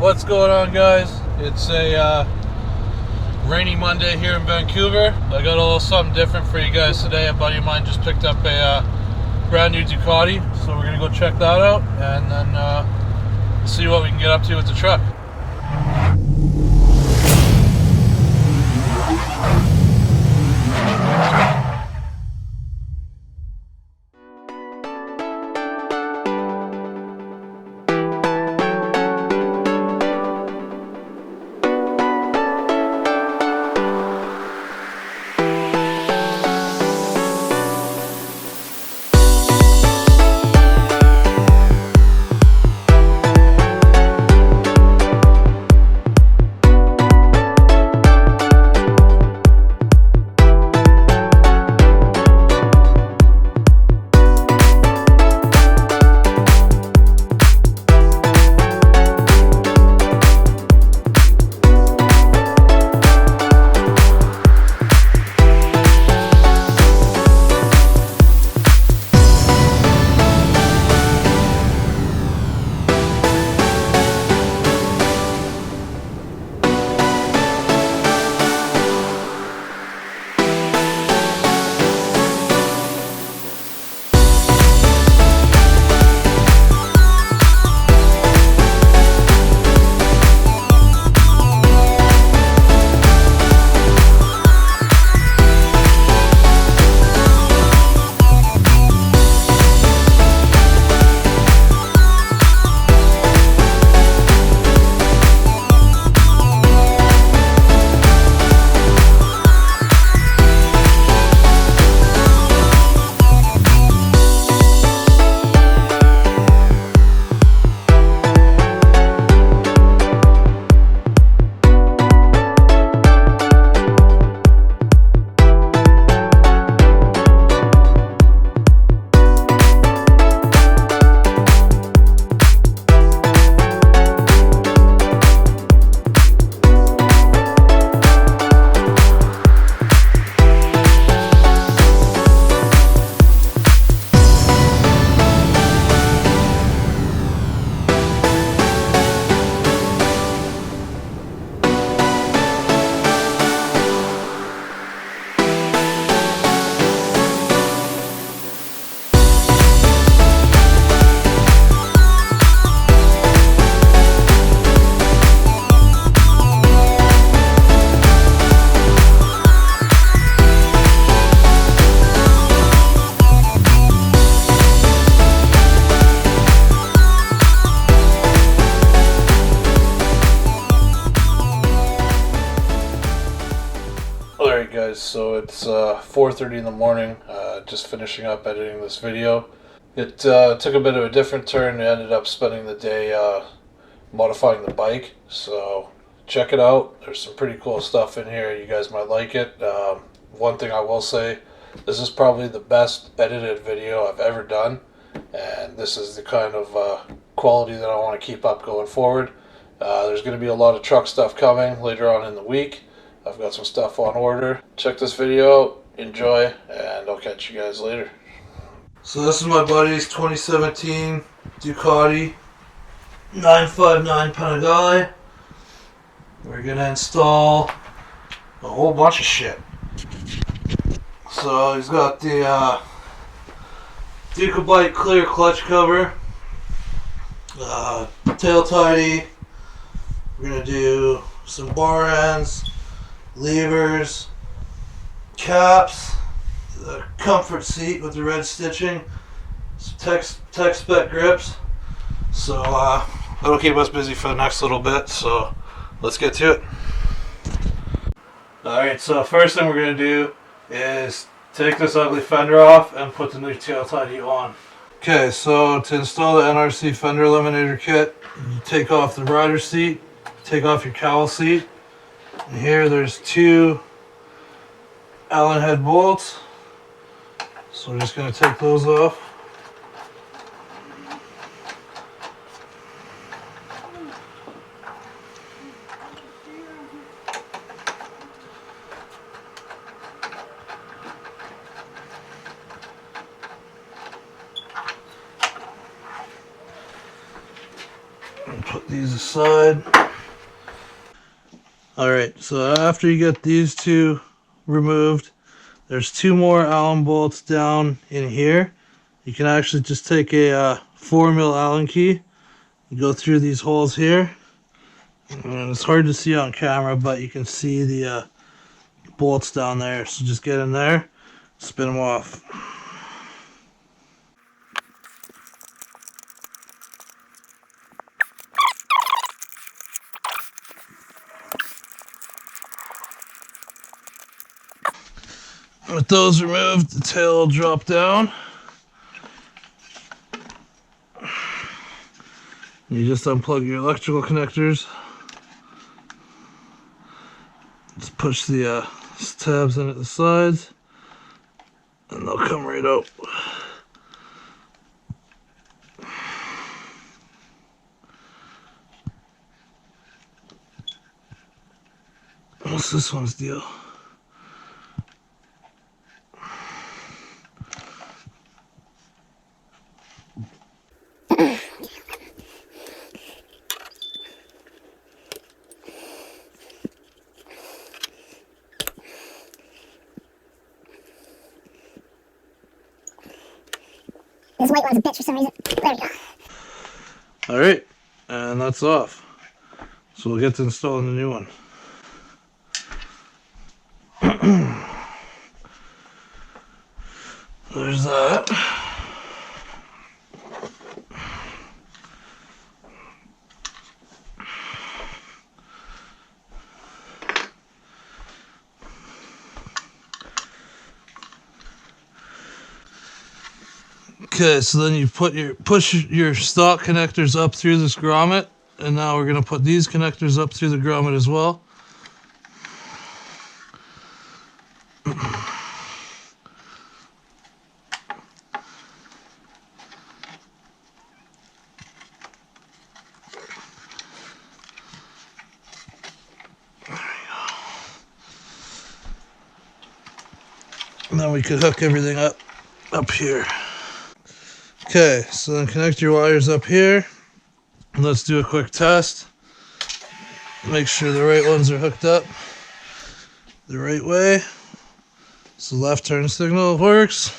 What's going on, guys? It's a rainy Monday here in Vancouver. I got a little something different for you guys today. A buddy of mine just picked up a brand new Ducati, so we're gonna go check that out and then see what we can get up to with the truck. Alright guys, so it's 4:30 in the morning, just finishing up editing this video. It took a bit of a different turn. I ended up spending the day modifying the bike, so check it out. There's some pretty cool stuff in here. You guys might like it. One thing I will say, this is probably the best edited video I've ever done, and this is the kind of quality that I want to keep up going forward. There's going to be a lot of truck stuff coming later on in the week. I've got some stuff on order. Check this video out, enjoy, and I'll catch you guys later. So this is my buddy's 2017 Ducati 959 Panigale. We're gonna install a whole bunch of shit. So he's got the Ducati clear clutch cover, tail tidy. We're gonna do some bar ends, levers, caps, the comfort seat with the red stitching, some tech spec grips. So that'll keep us busy for the next little bit, so let's get to it. Alright, so first thing we're going to do is take this ugly fender off and put the new tail tidy on. Okay, so to install the NRC fender eliminator kit, you take off the rider seat, take off your cowl seat. And here there's two Allen head bolts, so we're just going to take those off. these aside. Alright, so after you get these two removed, there's two more Allen bolts down in here. You can actually just take a 4mm Allen key and go through these holes here. And it's hard to see on camera, but you can see the bolts down there. So just get in there, spin them off. With those removed, the tail will drop down. You just unplug your electrical connectors. Just push the tabs in at the sides, and they'll come right out. What's this one's deal? This white one's a bitch for some reason. There we go. Alright, and that's off. So we'll get to installing the new one. There's that. Okay, so then you push your stock connectors up through this grommet, and now we're going to put these connectors up through the grommet as well. And then we could hook everything up here. Okay, so then connect your wires up here. And let's do a quick test. Make sure the right ones are hooked up the right way. So left turn signal works.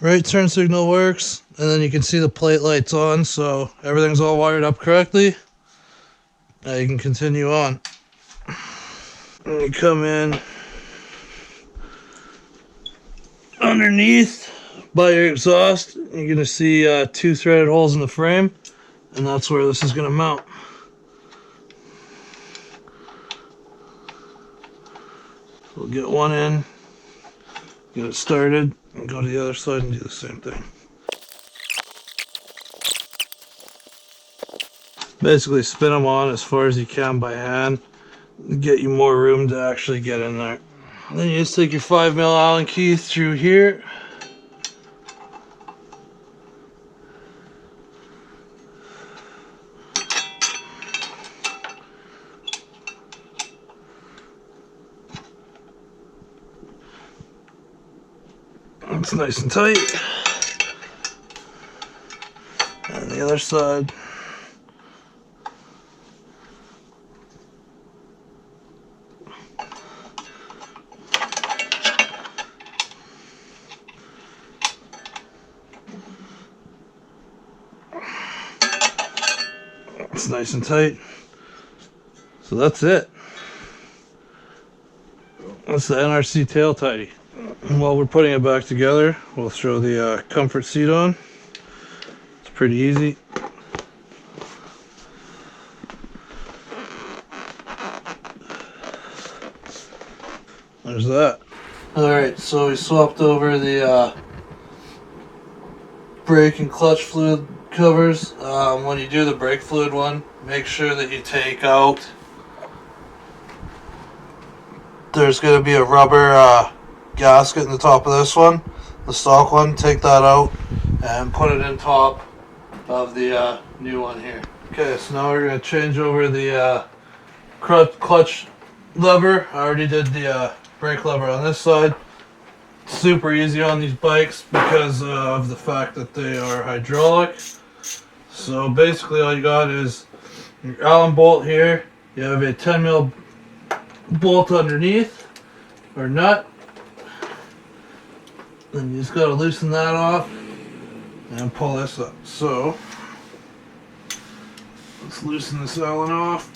Right turn signal works. And then you can see the plate lights on, so everything's all wired up correctly. Now you can continue on. And you come in underneath by your exhaust, you're going to see two threaded holes in the frame, and that's where this is going to mount. So we'll get one in, get it started, and go to the other side and do the same thing. Basically spin them on as far as you can by hand to get you more room to actually get in there. And then you just take your 5mm Allen key through here. It's nice and tight. And the other side. It's nice and tight. So that's it. That's the NRC tail tidy. And while we're putting it back together, we'll throw the comfort seat on. It's pretty easy. There's that. Alright, so we swapped over the brake and clutch fluid covers. When you do the brake fluid one, make sure that you take out, there's going to be a rubber gasket in the top of this one, the stock one. Take that out and put it in top of the new one here. Okay, so now we're going to change over the clutch lever. I already did the brake lever on this side. Super easy on these bikes because of the fact that they are hydraulic. So basically all you got is your Allen bolt here. You have a 10 mil bolt underneath, or nut. Then you just got to loosen that off and pull this up. So let's loosen this Allen off.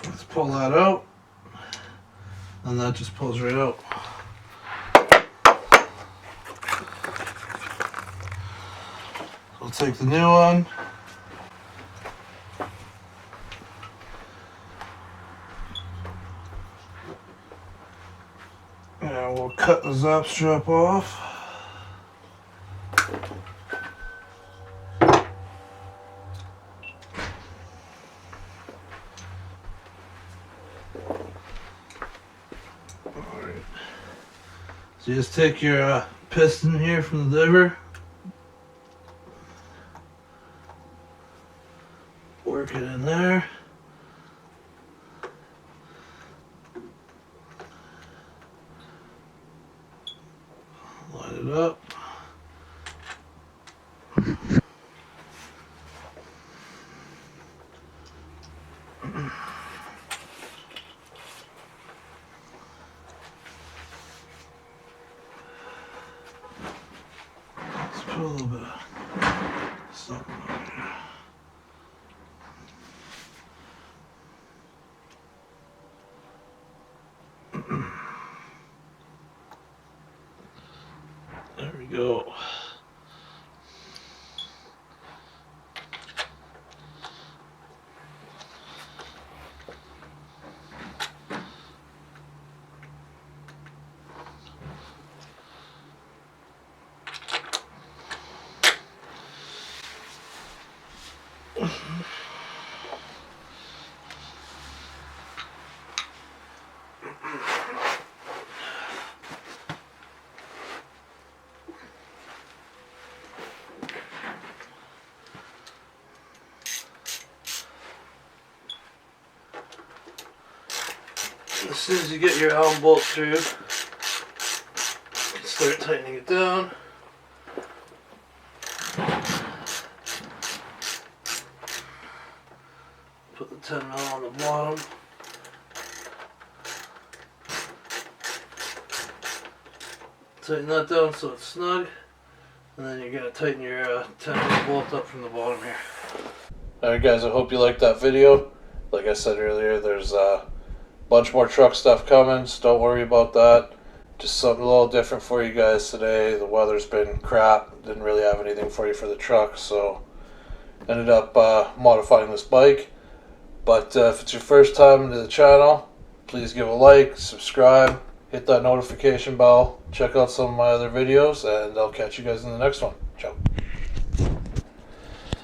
Let's pull that out, and that just pulls right out. We'll take the new one. And we'll cut the zap strap off. Alright. So you just take your piston here from the lever. Work it in there. Line it up. Let's put a little bit of something on here. There we go. As soon as you get your Allen bolt through, start tightening it down. Put the 10 mil on the bottom. Tighten that down so it's snug, and then you're going to tighten your 10 mil bolt up from the bottom here. Alright guys, I hope you liked that video. Like I said earlier, there's a bunch more truck stuff coming, so don't worry about that. Just something a little different for you guys today. The weather's been crap, didn't really have anything for you for the truck, so ended up modifying this bike. But if it's your first time into the channel, please give a like, subscribe, hit that notification bell, check out some of my other videos, and I'll catch you guys in the next one. Ciao.